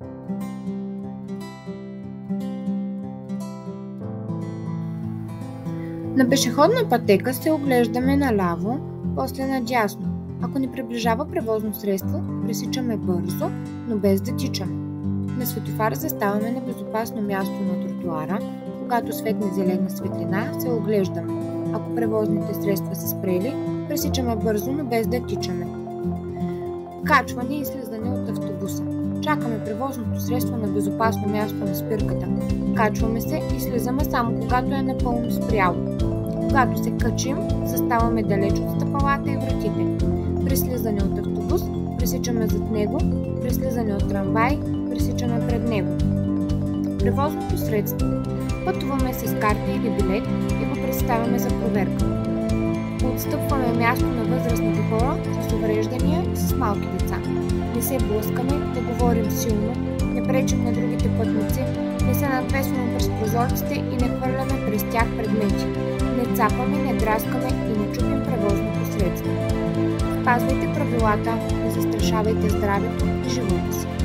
На пешеходна пътека се оглеждаме наляво, после надясно. Ако ни приближава превозно средство, пресичаме бързо, но без да тичаме. На светофар заставаме на безопасно място на тротоара. Когато светне зелена светлина, се оглеждаме. Ако превозните средства са спрели, пресичаме бързо, но без да тичаме. Качване и слизане от автобуса. Чакаме превозното средство на безопасно място на спирката. Качваме се и слизаме само когато е напълно спряло. Когато се качим, заставаме далеч от стъпалата и вратите. При слизане от автобус, пресичаме зад него, при слизане от трамвай, пресичаме пред него. Превозното средство. Пътуваме с карта или билет и го представяме за проверка. Отстъпваме място на възрастните хора с увреждания и с малки деца. Не се блъскаме, не говорим силно, не пречим на другите пътници, не се надвесваме през прозорците и не хвърляме през тях предмети. Не цапаме, не драскаме и не чупим превозното средство. Спазвайте правилата, не застрашавайте здравето и живота си.